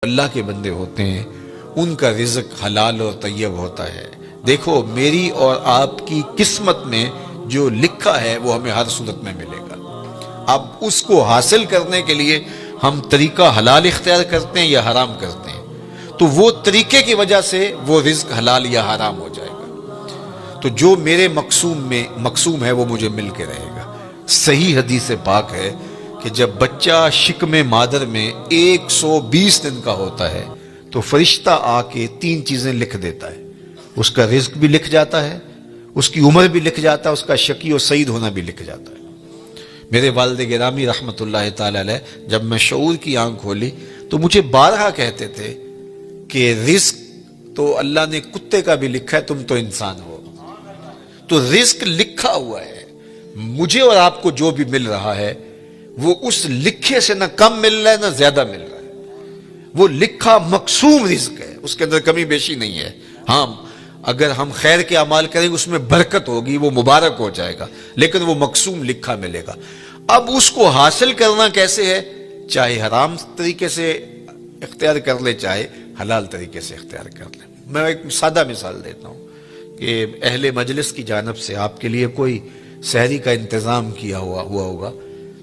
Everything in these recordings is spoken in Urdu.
اللہ کے بندے ہوتے ہیں ان کا رزق حلال اور طیب ہوتا ہے۔ دیکھو میری اور آپ کی قسمت میں جو لکھا ہے وہ ہمیں ہر صورت میں ملے گا۔ اب اس کو حاصل کرنے کے لیے ہم طریقہ حلال اختیار کرتے ہیں یا حرام کرتے ہیں، تو وہ طریقے کی وجہ سے وہ رزق حلال یا حرام ہو جائے گا۔ تو جو میرے مقسوم ہے وہ مجھے مل کے رہے گا۔ صحیح حدیث پاک ہے کہ جب بچہ شکم مادر میں 120 دن کا ہوتا ہے تو فرشتہ آ کے 3 چیزیں لکھ دیتا ہے، اس کا رزق بھی لکھ جاتا ہے، اس کی عمر بھی لکھ جاتا ہے، اس کا شقی و سعید ہونا بھی لکھ جاتا ہے۔ میرے والد گرامی رحمت اللہ تعالی علیہ جب میں شعور کی آنکھ کھولی تو مجھے بارہا کہتے تھے کہ رزق تو اللہ نے کتے کا بھی لکھا ہے، تم تو انسان ہو، تو رزق لکھا ہوا ہے۔ مجھے اور آپ کو جو بھی مل رہا ہے وہ اس لکھے سے نہ کم مل رہا ہے نہ زیادہ مل رہا ہے، وہ لکھا مقسوم رزق ہے، اس کے اندر کمی بیشی نہیں ہے۔ ہاں اگر ہم خیر کے اعمال کریں اس میں برکت ہوگی، وہ مبارک ہو جائے گا، لیکن وہ مقسوم لکھا ملے گا۔ اب اس کو حاصل کرنا کیسے ہے؟ چاہے حرام طریقے سے اختیار کر لے چاہے حلال طریقے سے اختیار کر لے۔ میں ایک سادہ مثال دیتا ہوں کہ اہل مجلس کی جانب سے آپ کے لیے کوئی سحری کا انتظام کیا ہوا ہوگا،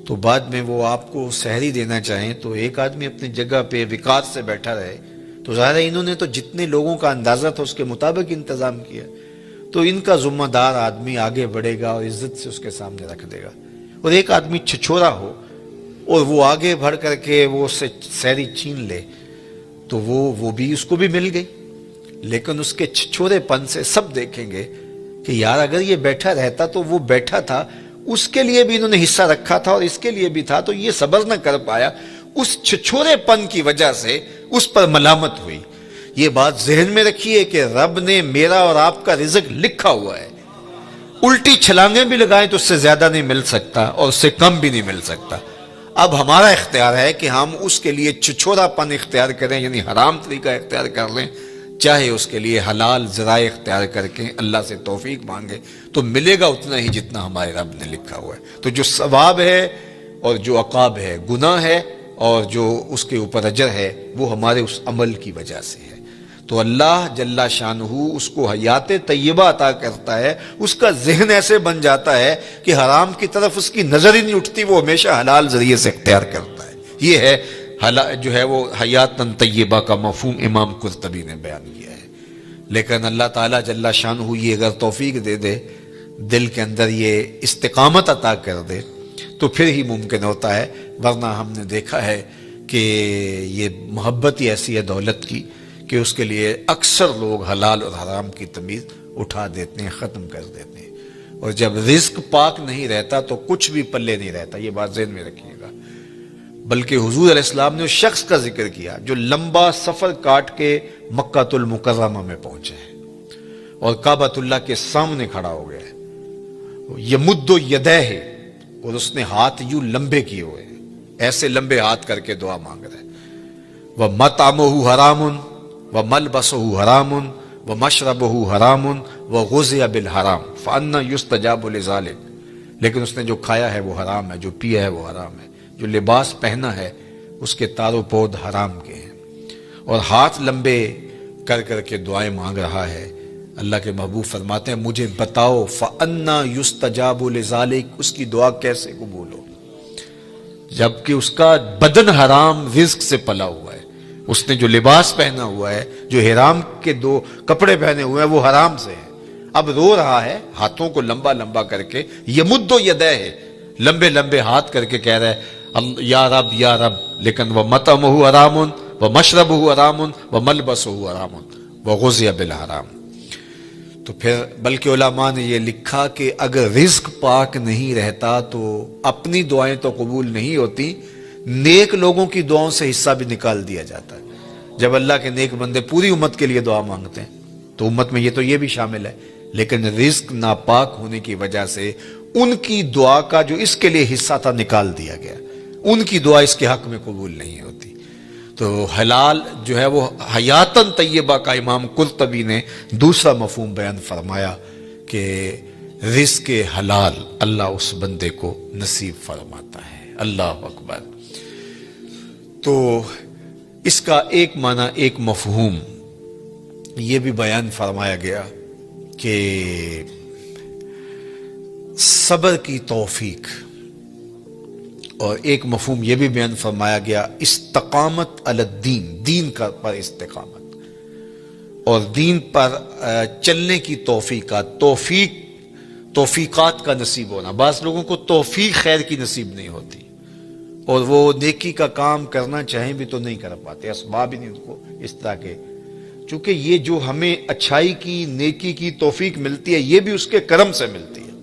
تو بعد میں وہ آپ کو سحری دینا چاہیں تو ایک آدمی اپنی جگہ پہ وقار سے بیٹھا رہے، تو ظاہر ہے انہوں نے تو جتنے لوگوں کا اندازہ تھا اس کے مطابق انتظام کیا، تو ان کا ذمہ دار آدمی آگے بڑھے گا اور عزت سے اس کے سامنے رکھ دے گا۔ اور ایک آدمی چھچورا ہو اور وہ آگے بڑھ کر کے وہ اس سے سحری چھین لے تو وہ بھی اس کو بھی مل گئی، لیکن اس کے چھچورے پن سے سب دیکھیں گے کہ یار اگر یہ بیٹھا رہتا تو وہ بیٹھا تھا، اس کے لیے بھی انہوں نے حصہ رکھا تھا اور اس کے لیے بھی تھا، تو یہ صبر نہ کر پایا، اس چھچورے پن کی وجہ سے اس پر ملامت ہوئی۔ یہ بات ذہن میں رکھیے کہ رب نے میرا اور آپ کا رزق لکھا ہوا ہے، الٹی چھلانگیں بھی لگائیں تو اس سے زیادہ نہیں مل سکتا اور اس سے کم بھی نہیں مل سکتا۔ اب ہمارا اختیار ہے کہ ہم اس کے لیے چھچورا پن اختیار کریں، یعنی حرام طریقہ اختیار کر لیں، چاہے اس کے لیے حلال ذرائع اختیار کر کے اللہ سے توفیق مانگے، تو ملے گا اتنا ہی جتنا ہمارے رب نے لکھا ہوا ہے۔ تو جو ثواب ہے اور جو عقاب ہے، گناہ ہے اور جو اس کے اوپر اجر ہے، وہ ہمارے اس عمل کی وجہ سے ہے۔ تو اللہ جل شانہ اس کو حیات طیبہ عطا کرتا ہے، اس کا ذہن ایسے بن جاتا ہے کہ حرام کی طرف اس کی نظر ہی نہیں اٹھتی، وہ ہمیشہ حلال ذریعے سے اختیار کرتا ہے۔ یہ ہے جو ہے وہ حیات طیبہ کا مفہوم امام قرطبی نے بیان کیا ہے۔ لیکن اللہ تعالیٰ جل شانہ یہ اگر توفیق دے دے، دل کے اندر یہ استقامت عطا کر دے تو پھر ہی ممکن ہوتا ہے، ورنہ ہم نے دیکھا ہے کہ یہ محبت ہی ایسی ہے دولت کی کہ اس کے لیے اکثر لوگ حلال اور حرام کی تمیز اٹھا دیتے ہیں، ختم کر دیتے ہیں، اور جب رزق پاک نہیں رہتا تو کچھ بھی پلے نہیں رہتا۔ یہ بات ذہن میں رکھیے گا۔ بلکہ حضور علیہ السلام نے اس شخص کا ذکر کیا جو لمبا سفر کاٹ کے مکہ المکرمہ میں پہنچے ہیں اور کعبۃ اللہ کے سامنے کھڑا ہو گیا ہے، یمد یدیہ، اور اس نے ہاتھ یوں لمبے کیے ہوئے ہیں، ایسے لمبے ہاتھ کر کے دعا مانگ رہے ہیں۔ وَمَطْعَمُهُ حَرَامٌ وَمَلْبَسُهُ حَرَامٌ وَمَشْرَبُهُ حَرَامٌ وَغُذِيَ بِالْحَرَامِ فَأَنَّىٰ يُسْتَجَابُ لِذَٰلِكَ، لیکن اس نے جو کھایا ہے وہ حرام ہے، جو پیا ہے وہ حرام ہے، جو لباس پہنا ہے اس کے تار و پود حرام کے ہیں، اور ہاتھ لمبے کر کر کے دعائیں مانگ رہا ہے۔ اللہ کے محبوب فرماتے ہیں مجھے بتاؤ فَأَنَّىٰ يُسْتَجَابُ لِذَٰلِكَ، اس کی دعا کیسے قبول ہو جبکہ اس کا بدن حرام رزق سے پلا ہوا ہے، اس نے جو لباس پہنا ہوا ہے، جو حرام کے 2 کپڑے پہنے ہوئے ہیں وہ حرام سے ہیں۔ اب رو رہا ہے ہاتھوں کو لمبا لمبا کر کے، یمد یدیہ، لمبے لمبے ہاتھ کر کے کہہ رہا ہے یا رب یا رب، لیکن وَمَطْعَمُهُ حَرَامٌ وَمَشْرَبُهُ حَرَامٌ وَمَلْبَسُهُ حَرَامٌ وَغُذِيَ بِالْحَرَامِ۔ تو پھر بلکہ علماء نے یہ لکھا کہ اگر رزق پاک نہیں رہتا تو اپنی دعائیں تو قبول نہیں ہوتی، نیک لوگوں کی دعاؤں سے حصہ بھی نکال دیا جاتا ہے۔ جب اللہ کے نیک بندے پوری امت کے لیے دعا مانگتے ہیں تو امت میں یہ بھی شامل ہے، لیکن رزق ناپاک ہونے کی وجہ سے ان کی دعا کا جو اس کے لیے حصہ تھا نکال دیا گیا، ان کی دعا اس کے حق میں قبول نہیں ہوتی۔ تو حلال جو ہے وہ حیاتاً طیبہ کا امام قرطبی نے دوسرا مفہوم بیان فرمایا کہ رزق حلال اللہ اس بندے کو نصیب فرماتا ہے۔ اللہ اکبر۔ تو اس کا ایک معنی، ایک مفہوم یہ بھی بیان فرمایا گیا کہ صبر کی توفیق، اور ایک مفہوم یہ بھی بیان فرمایا گیا استقامت علی الدین، دین کا پر استقامت، اور دین پر چلنے کی توفیقات کا نصیب ہونا۔ بعض لوگوں کو توفیق خیر کی نصیب نہیں ہوتی، اور وہ نیکی کا کام کرنا چاہیں بھی تو نہیں کر پاتے، اسباب ہی نہیں ان کو اس طرح کے، چونکہ یہ جو ہمیں اچھائی کی، نیکی کی توفیق ملتی ہے، یہ بھی اس کے کرم سے ملتی ہے۔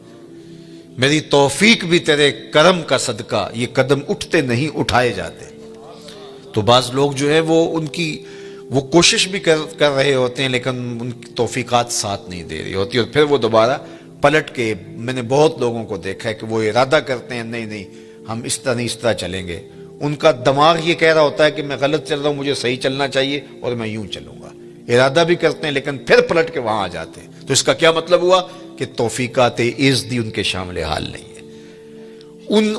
میری توفیق بھی تیرے کرم کا صدقہ، یہ قدم اٹھتے نہیں اٹھائے جاتے۔ تو بعض لوگ جو ہے وہ کوشش بھی کر رہے ہوتے ہیں، لیکن ان کی توفیقات ساتھ نہیں دے رہی ہوتی، اور پھر وہ دوبارہ پلٹ کے، میں نے بہت لوگوں کو دیکھا ہے کہ وہ ارادہ کرتے ہیں نہیں ہم اس طرح نہیں، اس طرح چلیں گے، ان کا دماغ یہ کہہ رہا ہوتا ہے کہ میں غلط چل رہا ہوں، مجھے صحیح چلنا چاہیے اور میں یوں چلوں گا، ارادہ بھی کرتے ہیں لیکن پھر پلٹ کے وہاں آ جاتے ہیں۔ تو اس کا کیا مطلب ہوا کہ توفیقات عزدی ان کے شامل حال نہیں ہے،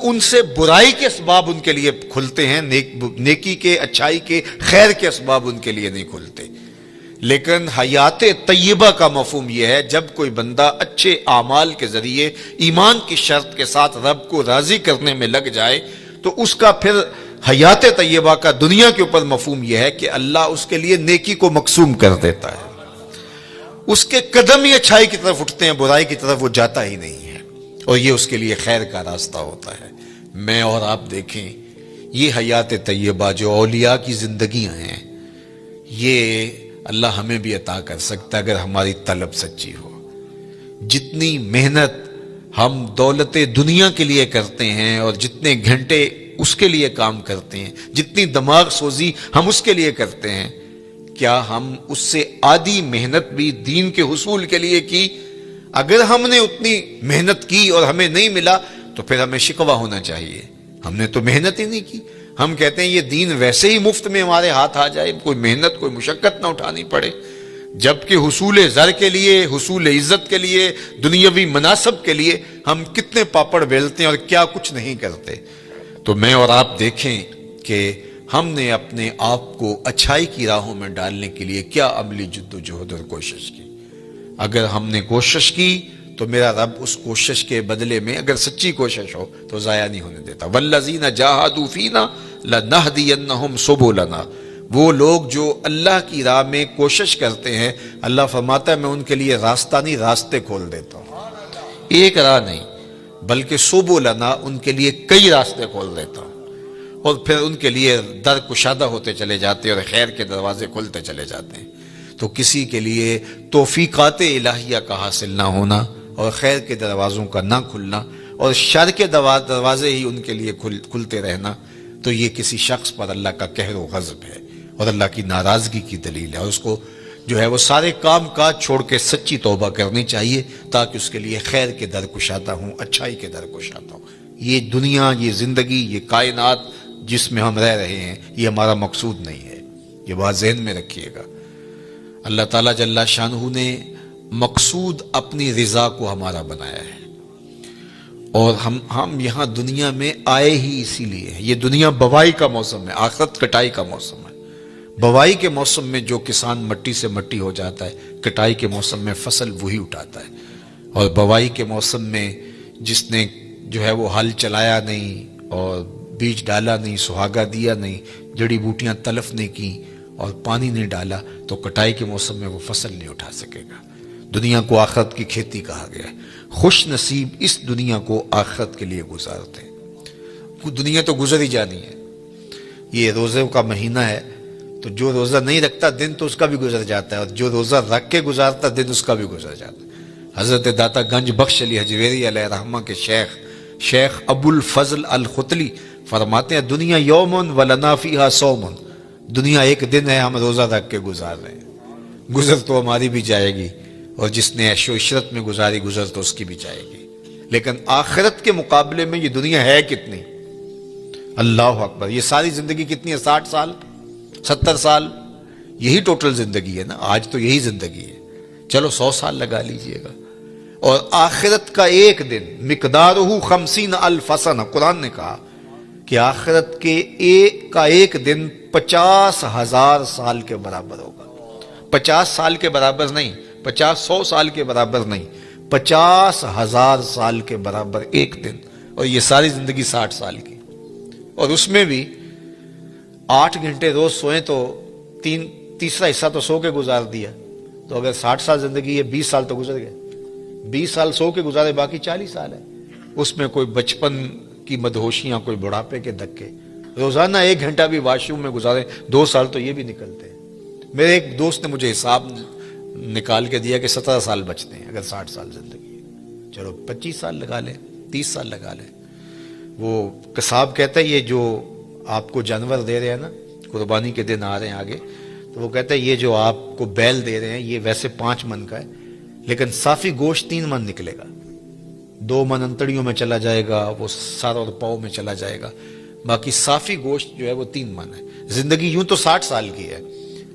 ان سے برائی کے اسباب ان کے لیے کھلتے ہیں، نیکی کے، اچھائی کے، خیر کے اسباب ان کے لیے نہیں کھلتے۔ لیکن حیات طیبہ کا مفہوم یہ ہے، جب کوئی بندہ اچھے اعمال کے ذریعے ایمان کی شرط کے ساتھ رب کو راضی کرنے میں لگ جائے، تو اس کا پھر حیات طیبہ کا دنیا کے اوپر مفہوم یہ ہے کہ اللہ اس کے لیے نیکی کو مقسوم کر دیتا ہے، اس کے قدم ہی اچھائی کی طرف اٹھتے ہیں، برائی کی طرف وہ جاتا ہی نہیں ہے، اور یہ اس کے لیے خیر کا راستہ ہوتا ہے۔ میں اور آپ دیکھیں، یہ حیات طیبہ جو اولیاء کی زندگیاں ہیں، یہ اللہ ہمیں بھی عطا کر سکتا ہے اگر ہماری طلب سچی ہو۔ جتنی محنت ہم دولت دنیا کے لیے کرتے ہیں، اور جتنے گھنٹے اس کے لیے کام کرتے ہیں، جتنی دماغ سوزی ہم اس کے لیے کرتے ہیں، کیا ہم اس سے آدھی محنت بھی دین کے حصول کے لیے کی؟ اگر ہم نے اتنی محنت کی اور ہمیں نہیں ملا تو پھر ہمیں شکوہ ہونا چاہیے، ہم نے تو محنت ہی نہیں کی۔ ہم کہتے ہیں یہ دین ویسے ہی مفت میں ہمارے ہاتھ آ جائے، کوئی محنت، کوئی مشقت نہ اٹھانی پڑے، جبکہ حصول زر کے لیے، حصول عزت کے لیے، دنیاوی مناصب کے لیے ہم کتنے پاپڑ بیلتے ہیں اور کیا کچھ نہیں کرتے۔ تو میں اور آپ دیکھیں کہ ہم نے اپنے آپ کو اچھائی کی راہوں میں ڈالنے کے لیے کیا عملی جد و جہد اور کوشش کی۔ اگر ہم نے کوشش کی تو میرا رب اس کوشش کے بدلے میں، اگر سچی کوشش ہو تو ضائع نہیں ہونے دیتا۔ والذین جاہدوا فینا لنہدینہم سبلنا، وہ لوگ جو اللہ کی راہ میں کوشش کرتے ہیں، اللہ فرماتا ہے میں ان کے لیے راستہ نہیں، راستے کھول دیتا ہوں، ایک راہ نہیں بلکہ سبلنا، ان کے لیے کئی راستے کھول دیتا ہوں، اور پھر ان کے لیے در کشادہ ہوتے چلے جاتے ہیں اور خیر کے دروازے کھلتے چلے جاتے ہیں۔ تو کسی کے لیے توفیقات الہیہ کا حاصل نہ ہونا، اور خیر کے دروازوں کا نہ کھلنا، اور شر کے دروازے ہی ان کے لیے کھلتے رہنا، تو یہ کسی شخص پر اللہ کا قہر و غضب ہے اور اللہ کی ناراضگی کی دلیل ہے، اور اس کو جو ہے وہ سارے کام کاج چھوڑ کے سچی توبہ کرنی چاہیے، تاکہ اس کے لیے خیر کے در کشادہ ہوں، اچھائی کے در کشادہ ہوں۔ یہ دنیا، یہ زندگی، یہ کائنات جس میں ہم رہ رہے ہیں، یہ ہمارا مقصود نہیں ہے، یہ بات ذہن میں رکھیے گا۔ اللہ تعالیٰ جل شانہ نے مقصود اپنی رضا کو ہمارا بنایا ہے، اور ہم یہاں دنیا میں آئے ہی اسی لیے ہیں۔ یہ دنیا بوائی کا موسم ہے، آخرت کٹائی کا موسم ہے۔ بوائی کے موسم میں جو کسان مٹی سے مٹی ہو جاتا ہے، کٹائی کے موسم میں فصل وہی اٹھاتا ہے، اور بوائی کے موسم میں جس نے جو ہے وہ ہل چلایا نہیں اور بیج ڈالا نہیں، سہاگا دیا نہیں، جڑی بوٹیاں تلف نہیں کی اور پانی نہیں ڈالا، تو کٹائی کے موسم میں وہ فصل نہیں اٹھا سکے گا۔ دنیا کو آخرت کی کھیتی کہا گیا ہے۔ خوش نصیب اس دنیا کو آخرت کے لیے گزارتے ہیں۔ دنیا تو گزر ہی جانی ہے، یہ روزے کا مہینہ ہے، تو جو روزہ نہیں رکھتا دن تو اس کا بھی گزر جاتا ہے، اور جو روزہ رکھ کے گزارتا دن اس کا بھی گزر جاتا ہے۔ حضرت داتا گنج بخش علی حجویری علیہ رحمہ کے شیخ ابو الفضل الختلی فرماتے ہیں، دنیا یومن ولنا فیہا صومن، دنیا ایک دن ہے، ہم روزہ رکھ کے گزار رہے ہیں، گزر تو ہماری بھی جائے گی، اور جس نے عیش و عشرت میں گزاری گزر تو اس کی بھی جائے گی، لیکن آخرت کے مقابلے میں یہ دنیا ہے کتنی؟ اللہ اکبر! یہ ساری زندگی کتنی ہے؟ 60 سال، 70 سال، یہی ٹوٹل زندگی ہے نا، آج تو یہی زندگی ہے، چلو 100 سال لگا لیجئے گا، اور آخرت کا ایک دن مقدارہ 50,000 سنہ، قرآن نے کہا کہ آخرت کے ایک دن 50,000 سال کے برابر ہوگا. 50 سال کے برابر نہیں، 100 سال کے برابر نہیں، 50,000 سال کے برابر ایک دن. اور یہ ساری زندگی 60 سال کی، اور اس میں بھی 8 گھنٹے روز سوئیں تو تیسرا حصہ تو سو کے گزار دیا. تو اگر 60 سال زندگی ہے، 20 سال تو گزر گئے. 20 سال سو کے گزارے، باقی 40 سال ہے. اس میں کوئی بچپن کی مدہوشیاں، کوئی بڑھاپے کے دھکے. روزانہ 1 گھنٹہ بھی واش روم میں گزارے، 2 سال تو یہ بھی نکلتے ہیں. میرے ایک دوست نے مجھے حساب نکال کے دیا کہ 17 سال بچتے ہیں اگر 60 سال زندگی ہے. چلو 25 سال لگا لیں، 30 سال لگا لیں. وہ قصاب کہتا ہے یہ جو آپ کو جانور دے رہے ہیں نا، قربانی کے دن آ رہے ہیں آگے، تو وہ کہتا ہے یہ جو آپ کو بیل دے رہے ہیں یہ ویسے 5 من کا ہے، لیکن صافی گوشت 3 من نکلے گا. 2 من انتڑیوں میں چلا جائے گا، وہ سر اور پاؤں میں چلا جائے گا، باقی صافی گوشت جو ہے وہ 3 من ہے. زندگی یوں تو 60 سال کی ہے،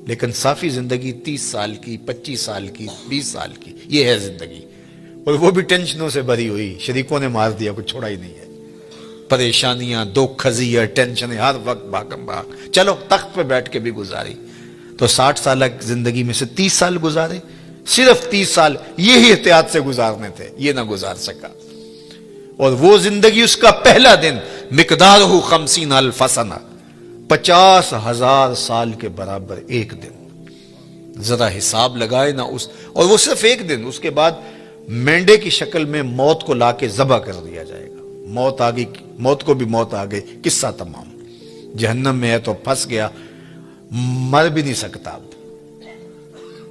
لیکن صافی زندگی 30 سال کی، 25 سال کی، 20 سال کی، یہ ہے زندگی. اور وہ بھی ٹینشنوں سے بھری ہوئی، شریکوں نے مار دیا، کچھ چھوڑا ہی نہیں ہے. پریشانیاں، دکھ خزیاں، ٹینشنیں، ہر وقت بھاگم بھاگ. چلو تخت پہ بیٹھ کے بھی گزاری. تو 60 سال زندگی میں سے 30 سال گزارے، صرف 30 سال یہی احتیاط سے گزارنے تھے، یہ نہ گزار سکا. اور وہ زندگی، اس کا پہلا دن مقدارہ 50,000 سنہ، 50,000 سال کے برابر ایک دن. ذرا حساب لگائے نا اس، اور وہ صرف ایک دن. اس کے بعد مینڈے کی شکل میں موت کو لا کے ذبح کر دیا جائے گا. موت آ گئی، موت کو بھی موت آ گئی، قصہ تمام. جہنم میں ہے تو پھنس گیا، مر بھی نہیں سکتا.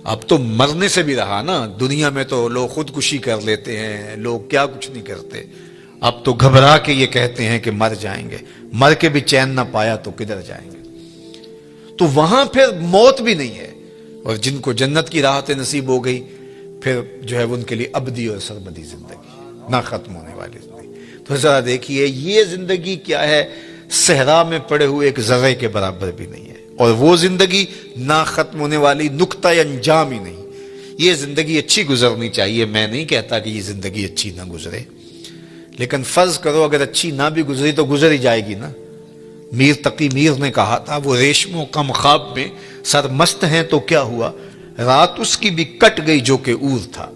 اب تو مرنے سے بھی رہا نا. دنیا میں تو لوگ خودکشی کر لیتے ہیں، لوگ کیا کچھ نہیں کرتے. اب تو گھبرا کے یہ کہتے ہیں کہ مر جائیں گے. مر کے بھی چین نہ پایا تو کدھر جائیں گے. تو وہاں پھر موت بھی نہیں ہے. اور جن کو جنت کی راحت نصیب ہو گئی، پھر جو ہے وہ ان کے لیے ابدی اور سرمدی زندگی، نہ ختم ہونے والی زندگی. تو ذرا دیکھیے یہ زندگی کیا ہے، صحرا میں پڑے ہوئے ایک ذرے کے برابر بھی نہیں ہے. اور وہ زندگی نہ ختم ہونے والی، نقطہ انجام ہی نہیں. یہ زندگی اچھی گزرنی چاہیے. میں نہیں کہتا کہ یہ زندگی اچھی نہ گزرے، لیکن فرض کرو اگر اچھی نہ بھی گزری تو گزر ہی جائے گی نا. میر تقی میر نے کہا تھا، وہ ریشموں کم خواب میں سرمست ہیں تو کیا ہوا، رات اس کی بھی کٹ گئی جو کہ اور تھا.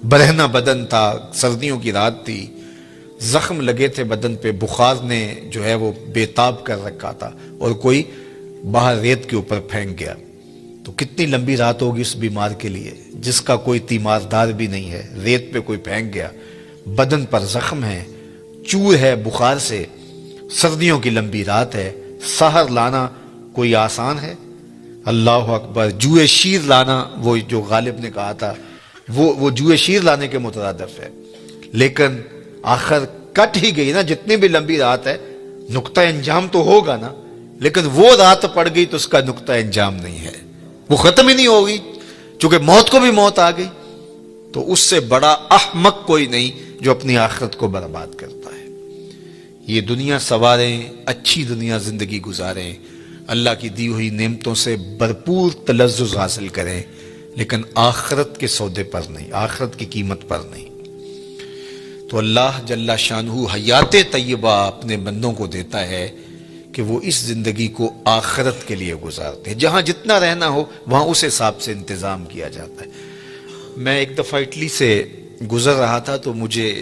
برہنہ بدن تھا، سردیوں کی رات تھی، زخم لگے تھے بدن پہ، بخار نے جو ہے وہ بےتاب کر رکھا تھا، اور کوئی باہر ریت کے اوپر پھینک گیا. تو کتنی لمبی رات ہوگی اس بیمار کے لیے جس کا کوئی تیماردار بھی نہیں ہے. ریت پہ کوئی پھینک گیا، بدن پر زخم ہے، چور ہے بخار سے، سردیوں کی لمبی رات ہے. سحر لانا کوئی آسان ہے؟ اللہ اکبر. جوئے شیر لانا، وہ جو غالب نے کہا تھا، وہ جوئے شیر لانے کے مترادف ہے. لیکن آخر کٹ ہی گئی نا. جتنی بھی لمبی رات ہے، نقطہ انجام تو ہوگا نا. لیکن وہ رات پڑ گئی تو اس کا نقطہ انجام نہیں ہے، وہ ختم ہی نہیں ہوگی، چونکہ موت کو بھی موت آ گئی. تو اس سے بڑا احمق کوئی نہیں جو اپنی آخرت کو برباد کرتا ہے. یہ دنیا سواریں، اچھی دنیا زندگی گزاریں، اللہ کی دی ہوئی نعمتوں سے بھرپور تلذذ حاصل کریں، لیکن آخرت کے سودے پر نہیں، آخرت کی قیمت پر نہیں. تو اللہ جل شانہ حیات طیبہ اپنے بندوں کو دیتا ہے کہ وہ اس زندگی کو آخرت کے لیے گزارتے ہیں. جہاں جتنا رہنا ہو وہاں اس حساب سے انتظام کیا جاتا ہے. میں ایک دفعہ اٹلی سے گزر رہا تھا تو مجھے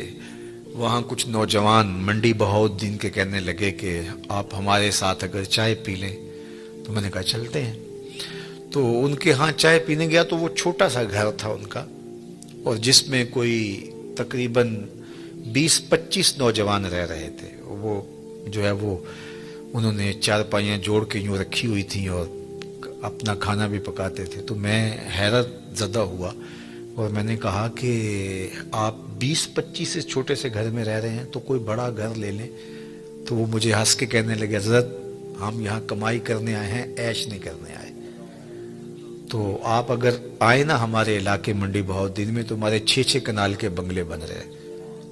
وہاں کچھ نوجوان منڈی بہاؤالدین کے کہنے لگے کہ آپ ہمارے ساتھ اگر چائے پی لیں. تو میں نے کہا چلتے ہیں. تو ان کے ہاں چائے پینے گیا تو وہ چھوٹا سا گھر تھا ان کا، اور جس میں کوئی تقریباً 20-25 نوجوان رہ رہے تھے. وہ جو ہے وہ انہوں نے چارپائیاں جوڑ کے یوں رکھی ہوئی تھیں اور اپنا کھانا بھی پکاتے تھے. تو میں حیرت زدہ ہوا اور میں نے کہا کہ آپ 20-25 سے چھوٹے سے گھر میں رہ رہے ہیں تو کوئی بڑا گھر لے لیں. تو وہ مجھے ہنس کے کہنے لگے حضرت ہم یہاں کمائی کرنے آئے ہیں، عیش نہیں کرنے آئے. تو آپ اگر آئے نا ہمارے علاقے منڈی بہاؤالدین میں تو ہمارے 6 کنال کے بنگلے بن رہے.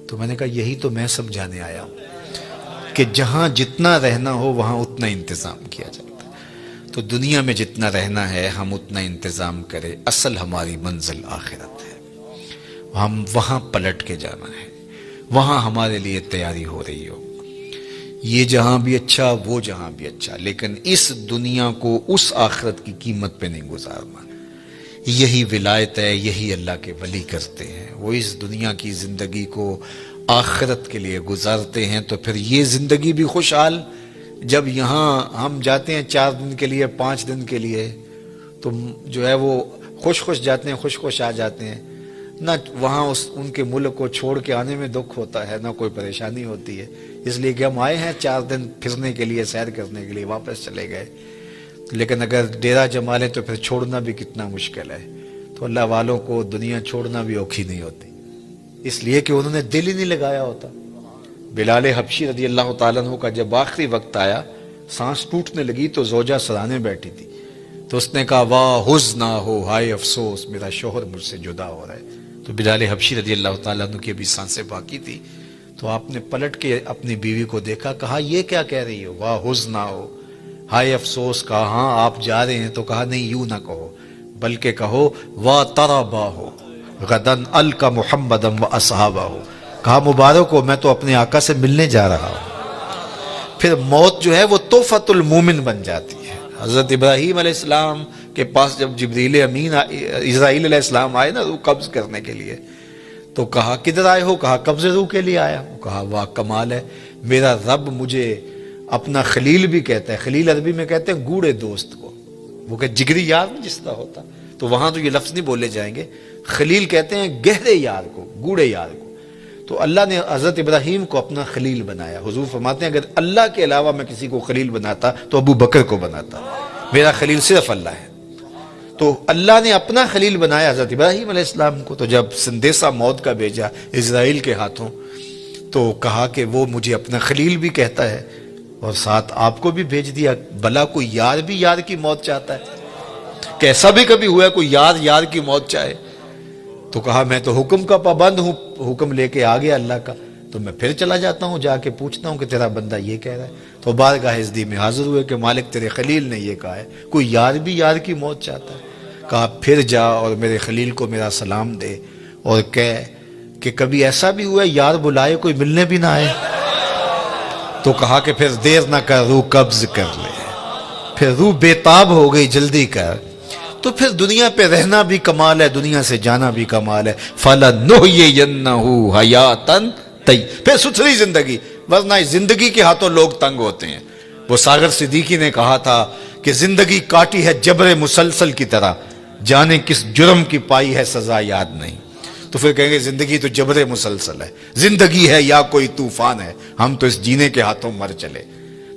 تو میں نے کہا یہی تو میں سمجھانے آیا ہوں کہ جہاں جتنا رہنا ہو وہاں اتنا انتظام کیا جاتا ہے. تو دنیا میں جتنا رہنا ہے ہم اتنا انتظام کریں. اصل ہماری منزل آخرت ہے، ہم وہاں پلٹ کے جانا ہے، وہاں ہمارے لیے تیاری ہو رہی ہو. یہ جہاں بھی اچھا وہ جہاں بھی اچھا، لیکن اس دنیا کو اس آخرت کی قیمت پہ نہیں گزارنا۔ یہی ولایت ہے، یہی اللہ کے ولی کرتے ہیں، وہ اس دنیا کی زندگی کو آخرت کے لیے گزارتے ہیں۔ تو پھر یہ زندگی بھی خوشحال، جب یہاں ہم جاتے ہیں 4 دن کے لیے 5 دن کے لیے تو جو ہے وہ خوش جاتے ہیں، خوش آ جاتے ہیں، نہ وہاں ان کے ملک کو چھوڑ کے آنے میں دکھ ہوتا ہے، نہ کوئی پریشانی ہوتی ہے، اس لیے کہ ہم آئے ہیں 4 دن پھرنے کے لیے، سیر کرنے کے لیے، واپس چلے گئے۔ لیکن اگر ڈیرا جما لیں تو پھر چھوڑنا بھی کتنا مشکل ہے۔ تو اللہ والوں کو دنیا چھوڑنا بھی اوکھی نہیں ہوتی، اس لیے کہ انہوں نے دل ہی نہیں لگایا ہوتا۔ بلال حبشی رضی اللہ تعالیٰ عنہ کا جب آخری وقت آیا، سانس ٹوٹنے لگی تو زوجہ سرانے بیٹھی تھی، تو اس نے کہا واہ حزنا ہو، ہائے افسوس، میرا شوہر مجھ سے جدا ہو رہا ہے۔ تو بلال حبشی رضی اللہ تعالیٰ عنہ کی ابھی سانسیں باقی تھی، تو آپ نے پلٹ کے اپنی بیوی کو دیکھا، کہا یہ کیا کہہ رہی ہو، واہ حزنا ہو، ہائے افسوس۔ کہا ہاں آپ جا رہے ہیں، تو کہا نہیں یوں نہ کہو، بلکہ کہو واہ تربا ہو غدن القا محمدم و اصحابہ ہو۔ کہا مبارک ہو، میں تو اپنے آقا سے ملنے جا رہا ہوں۔ پھر موت جو ہے وہ تحفۃ المومن بن جاتی ہے۔ حضرت ابراہیم علیہ السلام کے پاس جب جبریل امین اسرائیل علیہ السلام آئے نا روح قبض کرنے کے لیے، تو کہا کدھر آئے ہو؟ کہا قبض روح کے لیے آیا ہوں۔ کہا واہ کمال ہے، میرا رب مجھے اپنا خلیل بھی کہتا ہے۔ خلیل عربی میں کہتے ہیں گوڑے دوست کو، وہ کہ جگری یار جس طرح ہوتا، تو وہاں تو یہ لفظ نہیں بولے جائیں گے، خلیل کہتے ہیں گہرے یار کو، گوڑے یار کو۔ تو اللہ نے حضرت ابراہیم کو اپنا خلیل بنایا۔ حضور فرماتے ہیں اگر اللہ کے علاوہ میں کسی کو خلیل بناتا تو ابو بکر کو بناتا، میرا خلیل صرف اللہ ہے۔ تو اللہ نے اپنا خلیل بنایا حضرت ابراہیم علیہ السلام کو۔ تو جب سندیسہ موت کا بھیجا اسرائیل کے ہاتھوں، تو کہا کہ وہ مجھے اپنا خلیل بھی کہتا ہے اور ساتھ آپ کو بھی بھیج دیا۔ بھلا کوئی یار بھی یار کی موت چاہتا ہے؟ کیسا بھی کبھی ہوا ہے کوئی یار کی موت چاہے؟ تو کہا میں تو حکم کا پابند ہوں، حکم لے کے آ گیا اللہ کا، تو میں پھر چلا جاتا ہوں، جا کے پوچھتا ہوں کہ تیرا بندہ یہ کہہ رہا ہے۔ تو بارگاہ عزدی میں حاضر ہوئے کہ مالک تیرے خلیل نے یہ کہا ہے، کوئی یار بھی یار کی موت چاہتا ہے؟ کہا پھر جا اور میرے خلیل کو میرا سلام دے اور کہہ کہ کبھی ایسا بھی ہوا ہے یار بلائے کوئی ملنے بھی نہ آئے؟ تو کہا کہ پھر دیر نہ کر، روح قبض کر لے۔ پھر روح بےتاب ہو گئی، جلدی کر۔ تو پھر دنیا پہ رہنا بھی کمال ہے، دنیا سے جانا بھی کمال ہے۔ فَلَنُحْيِيَنَّهُ حَيَاةً طَيِّبَةً، پھر ستھری زندگی، ورنہ اس زندگی کے ہاتھوں لوگ تنگ ہوتے ہیں۔ وہ ساغر صدیقی نے کہا تھا کہ زندگی کاٹی ہے جبر مسلسل کی طرح، جانے کس جرم کی پائی ہے سزا یاد نہیں۔ تو پھر کہیں گے زندگی تو جبر مسلسل ہے، زندگی ہے یا کوئی طوفان ہے، ہم تو اس جینے کے ہاتھوں مر چلے۔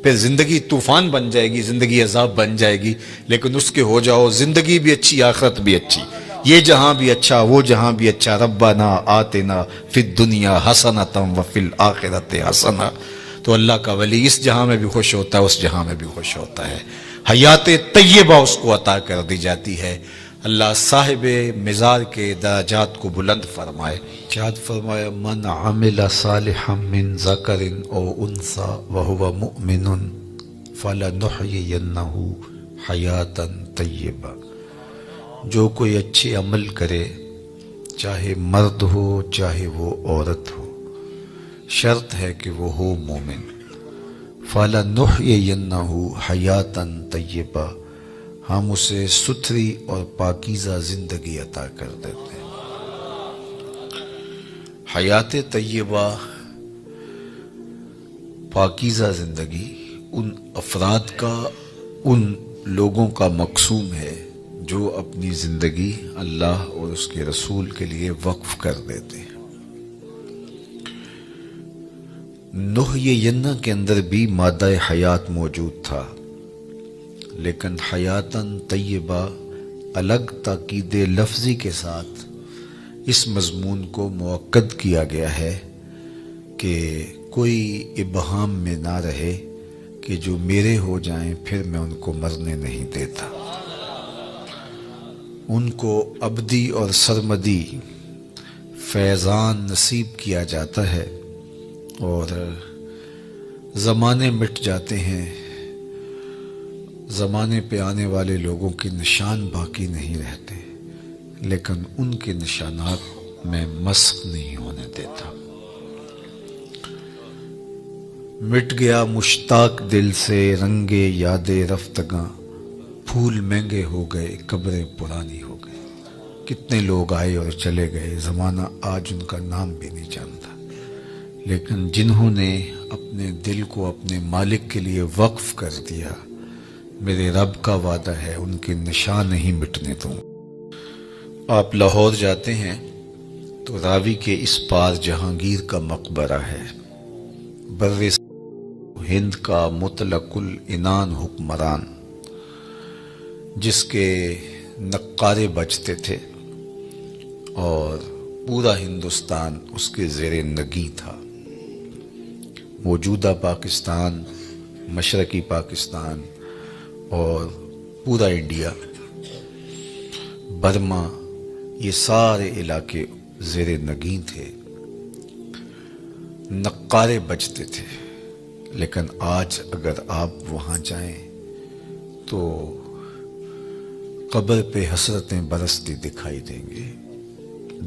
پھر زندگی طوفان بن جائے گی، زندگی عذاب بن جائے گی، لیکن اس کے ہو جاؤ زندگی بھی اچھی، آخرت بھی اچھی، یہ جہاں بھی اچھا وہ جہاں بھی اچھا۔ ربنا آتنا فی الدنیا حسنۃ وفی الآخرۃ حسنہ۔ تو اللہ کا ولی اس جہاں میں بھی خوش ہوتا ہے، اس جہاں میں بھی خوش ہوتا ہے، حیات طیبہ اس کو عطا کر دی جاتی ہے۔ اللہ صاحب مزار کے درجات کو بلند فرمائے۔ شاد فرمایا من عمل صالحا من ذکر او انثی وہو مؤمن فلنحیینہ حیاتا طیبہ، جو کوئی اچھے عمل کرے چاہے مرد ہو چاہے وہ عورت ہو، شرط ہے کہ وہ ہو مومن، فلنحیینہ حیاتا طیبہ، ہم اسے ستھری اور پاکیزہ زندگی عطا کر دیتے ہیں۔ حیات طیبہ، پاکیزہ زندگی ان افراد کا، ان لوگوں کا مقسوم ہے جو اپنی زندگی اللہ اور اس کے رسول کے لیے وقف کر دیتے ہیں۔ نحیینہ کے اندر بھی مادہ حیات موجود تھا، لیکن حیاتاً طیبہ الگ تاکید لفظی کے ساتھ اس مضمون کو مؤکد کیا گیا ہے کہ کوئی ابہام میں نہ رہے کہ جو میرے ہو جائیں پھر میں ان کو مرنے نہیں دیتا، ان کو ابدی اور سرمدی فیضان نصیب کیا جاتا ہے، اور زمانے مٹ جاتے ہیں، زمانے پہ آنے والے لوگوں کے نشان باقی نہیں رہتے، لیکن ان کے نشانات میں مسخ نہیں ہونے دیتا۔ مٹ گیا مشتاق دل سے رنگ یاد رفتگاں، پھول مہنگے ہو گئے قبریں پرانی ہو گئی۔ کتنے لوگ آئے اور چلے گئے، زمانہ آج ان کا نام بھی نہیں جانتا، لیکن جنہوں نے اپنے دل کو اپنے مالک کے لیے وقف کر دیا، میرے رب کا وعدہ ہے ان کے نشان نہیں مٹنے دوں۔ آپ لاہور جاتے ہیں تو راوی کے اس پار جہانگیر کا مقبرہ ہے، بر ہند کا مطلق العنان حکمران، جس کے نقارے بجتے تھے اور پورا ہندوستان اس کے زیر نگیں تھا۔ موجودہ پاکستان، مشرقی پاکستان اور پورا انڈیا، برما، یہ سارے علاقے زیر نگیں تھے، نقارے بجتے تھے۔ لیکن آج اگر آپ وہاں جائیں تو قبر پہ حسرتیں برستی دکھائی دیں گے۔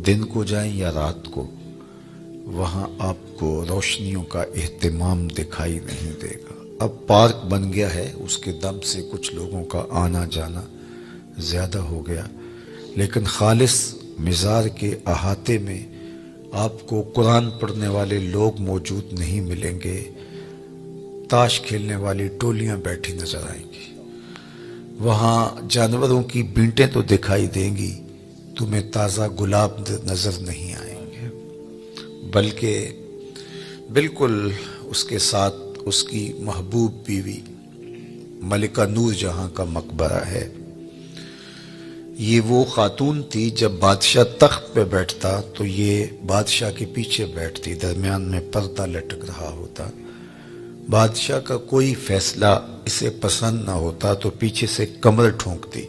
دن کو جائیں یا رات کو، وہاں آپ کو روشنیوں کا اہتمام دکھائی نہیں دے گا۔ اب پارک بن گیا ہے، اس کے دم سے کچھ لوگوں کا آنا جانا زیادہ ہو گیا، لیکن خالص مزار کے احاطے میں آپ کو قرآن پڑھنے والے لوگ موجود نہیں ملیں گے، تاش کھیلنے والی ٹولیاں بیٹھی نظر آئیں گی۔ وہاں جانوروں کی بینٹیں تو دکھائی دیں گی، تمہیں تازہ گلاب نظر نہیں آئیں گے، بلکہ بالکل اس کے ساتھ اس کی محبوب بیوی ملکہ نور جہاں کا مقبرہ ہے۔ یہ وہ خاتون تھی، جب بادشاہ تخت پہ بیٹھتا تو یہ بادشاہ کے پیچھے بیٹھتی، درمیان میں پردہ لٹک رہا ہوتا۔ بادشاہ کا کوئی فیصلہ اسے پسند نہ ہوتا تو پیچھے سے کمر ٹھونکتی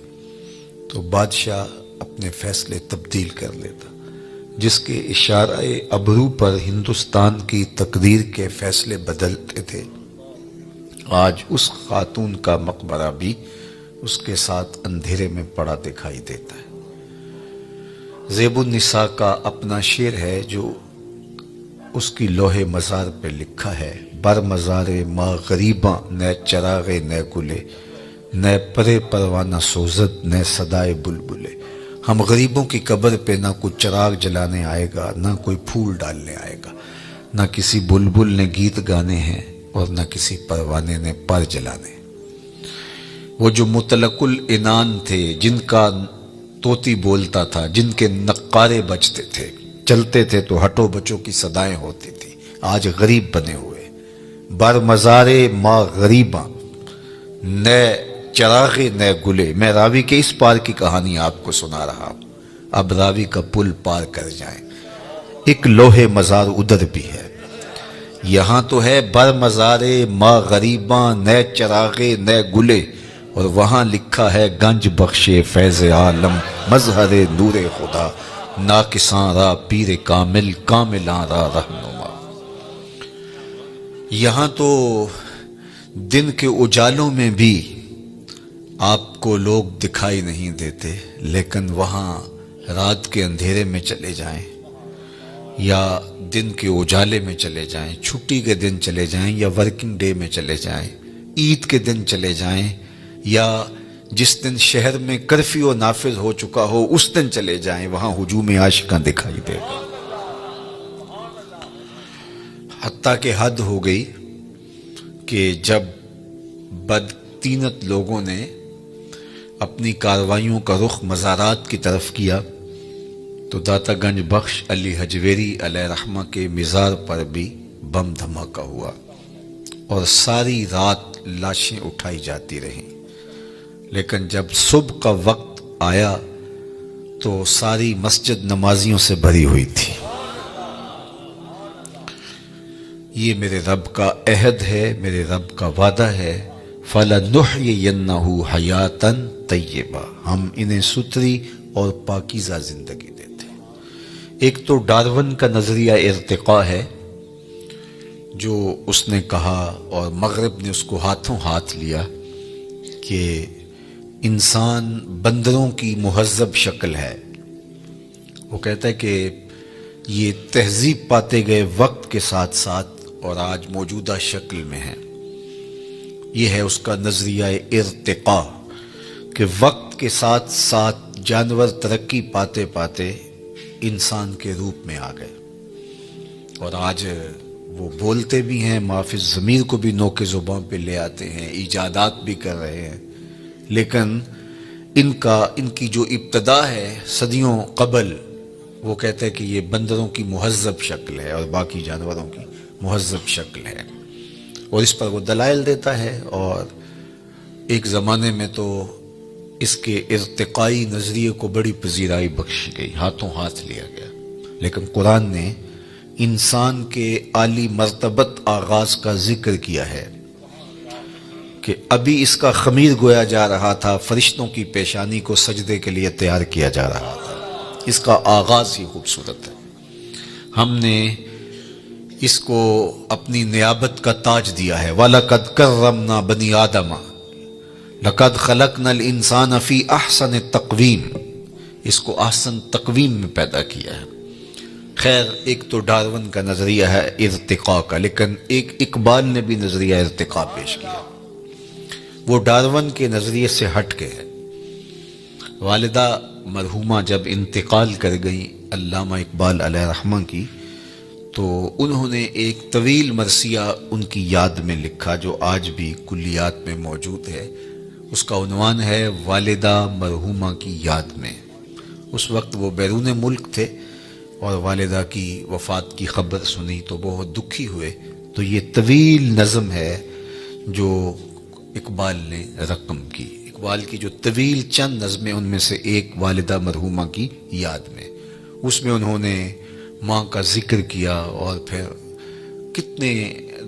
تو بادشاہ اپنے فیصلے تبدیل کر لیتا، جس کے اشارہ ابرو پر ہندوستان کی تقدیر کے فیصلے بدلتے تھے۔ آج اس خاتون کا مقبرہ بھی اس کے ساتھ اندھیرے میں پڑا دکھائی دیتا ہے۔ زیب النساء کا اپنا شعر ہے جو اس کی لوح مزار پہ لکھا ہے، بر مزار ما غریباں نئے چراغے نئے گلے، نئے پرے پروانہ سوزد نئے صدائے بلبلے۔ ہم غریبوں کی قبر پہ نہ کوئی چراغ جلانے آئے گا، نہ کوئی پھول ڈالنے آئے گا، نہ کسی بلبل نے گیت گانے ہیں اور نہ کسی پروانے نے پر جلانے۔ وہ جو مطلق العنان تھے، جن کا طوطی بولتا تھا، جن کے نقارے بجتے تھے، چلتے تھے تو ہٹو بچوں کی صدائیں ہوتی تھی، آج غریب بنے ہوئے۔ بر مزارے ما غریباں نئے چراغے نئے گلے۔ میں راوی کے اس پار کی کہانی آپ کو سنا رہا ہوں، اب راوی کا پل پار کر جائیں۔ ایک لوح مزار ادھر بھی ہے، یہاں تو ہے بر مزارے ما غریباں نئے چراغے نئے گلے، اور وہاں لکھا ہے گنج بخشے فیض عالم مظہر نور خدا، ناقصاں را پیر کامل کاملاں را رہنما۔ یہاں تو دن کے اجالوں میں بھی آپ کو لوگ دکھائی نہیں دیتے، لیکن وہاں رات کے اندھیرے میں چلے جائیں یا دن کے اجالے میں چلے جائیں، چھٹی کے دن چلے جائیں یا ورکنگ ڈے میں چلے جائیں، عید کے دن چلے جائیں یا جس دن شہر میں کرفیو نافذ ہو چکا ہو اس دن چلے جائیں، وہاں ہجوم عاشقاں دکھائی دے گا۔ حتیٰ کہ حد ہو گئی کہ جب بدطینت لوگوں نے اپنی کارروائیوں کا رخ مزارات کی طرف کیا تو داتا گنج بخش علی حجویری علیہ رحمہ کے مزار پر بھی بم دھماکہ ہوا اور ساری رات لاشیں اٹھائی جاتی رہیں، لیکن جب صبح کا وقت آیا تو ساری مسجد نمازیوں سے بھری ہوئی تھی۔ یہ میرے رب کا عہد ہے، میرے رب کا وعدہ ہے، فَلَنُحْيِيَنَّهُ حَيَاتًا طَيِّبَةً، ہم انہیں ستھری اور پاکیزہ زندگی دیتے ہیں۔ ایک تو ڈارون کا نظریہ ارتقاء ہے جو اس نے کہا اور مغرب نے اس کو ہاتھوں ہاتھ لیا کہ انسان بندروں کی مہذب شکل ہے۔ وہ کہتا ہے کہ یہ تہذیب پاتے گئے وقت کے ساتھ ساتھ اور آج موجودہ شکل میں ہے، یہ ہے اس کا نظریہ ارتقاء کہ وقت کے ساتھ ساتھ جانور ترقی پاتے پاتے انسان کے روپ میں آ گئے، اور آج وہ بولتے بھی ہیں، معافی ضمیر کو بھی نوک زبان پہ لے آتے ہیں، ایجادات بھی کر رہے ہیں، لیکن ان کی جو ابتدا ہے صدیوں قبل، وہ کہتے ہیں کہ یہ بندروں کی مہذب شکل ہے اور باقی جانوروں کی مہذب شکل ہے، اور اس پر وہ دلائل دیتا ہے۔ اور ایک زمانے میں تو اس کے ارتقائی نظریے کو بڑی پذیرائی بخشی گئی، ہاتھوں ہاتھ لیا گیا، لیکن قرآن نے انسان کے عالی مرتبت آغاز کا ذکر کیا ہے کہ ابھی اس کا خمیر گویا جا رہا تھا، فرشتوں کی پیشانی کو سجدے کے لیے تیار کیا جا رہا تھا، اس کا آغاز ہی خوبصورت ہے۔ ہم نے اس کو اپنی نیابت کا تاج دیا ہے، وَلَقَدْ كَرَّمْنَا بَنِي آدَمَ لَقَدْ خَلَقْنَا الْإِنسَانَ فِي أَحْسَنِ تَقْوِيمٍ، اس کو احسن تقویم میں پیدا کیا ہے۔ خیر، ایک تو ڈارون کا نظریہ ہے ارتقاء کا، لیکن ایک اقبال نے بھی نظریہ ارتقاء پیش کیا، وہ ڈارون کے نظریے سے ہٹ کے ہے۔ والدہ مرحومہ جب انتقال کر گئیں علامہ اقبال علیہ رحمہ کی، تو انہوں نے ایک طویل مرثیہ ان کی یاد میں لکھا جو آج بھی کلیات میں موجود ہے۔ اس کا عنوان ہے والدہ مرحومہ کی یاد میں۔ اس وقت وہ بیرون ملک تھے اور والدہ کی وفات کی خبر سنی تو بہت دکھی ہوئے، تو یہ طویل نظم ہے جو اقبال نے رقم کی۔ اقبال کی جو طویل چند نظمیں، ان میں سے ایک والدہ مرحومہ کی یاد میں، اس میں انہوں نے ماں کا ذکر کیا اور پھر کتنے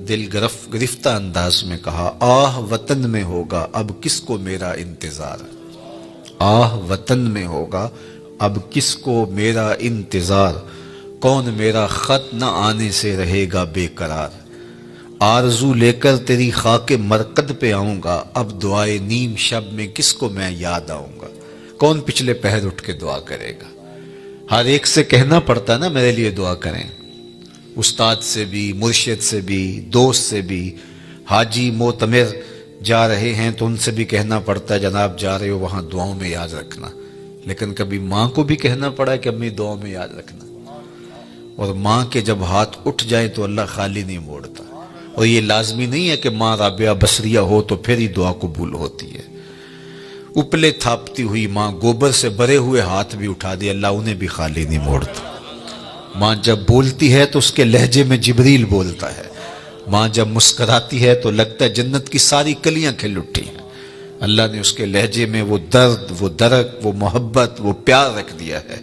دل گرفتہ انداز میں کہا، آہ وطن میں ہوگا اب کس کو میرا انتظار، آہ وطن میں ہوگا اب کس کو میرا انتظار، کون میرا خط نہ آنے سے رہے گا بے قرار، آرزو لے کر تیری خاک مرقد پہ آؤں گا، اب دعائے نیم شب میں کس کو میں یاد آؤں گا، کون پچھلے پہر اٹھ کے دعا کرے گا۔ ہر ایک سے کہنا پڑتا نا میرے لیے دعا کریں، استاد سے بھی، مرشد سے بھی، دوست سے بھی، حاجی معتمر جا رہے ہیں تو ان سے بھی کہنا پڑتا ہے جناب جا رہے ہو وہاں دعاؤں میں یاد رکھنا، لیکن کبھی ماں کو بھی کہنا پڑا کہ امی دعاؤں میں یاد رکھنا، اور ماں کے جب ہاتھ اٹھ جائے تو اللہ خالی نہیں موڑتا، اور یہ لازمی نہیں ہے کہ ماں رابعہ بصریہ ہو تو پھر ہی دعا قبول ہوتی ہے۔ اپلے تھاپتی ہوئی ماں، گوبر سے بھرے ہوئے ہاتھ بھی اٹھا دے اللہ انہیں بھی خالی نہیں موڑتا۔ ماں جب بولتی ہے تو اس کے لہجے میں جبریل بولتا ہے، ماں جب مسکراتی ہے تو لگتا ہے جنت کی ساری کلیاں کھل اٹھی ہیں، اللہ نے اس کے لہجے میں وہ درد، وہ درک، وہ محبت، وہ پیار رکھ دیا ہے۔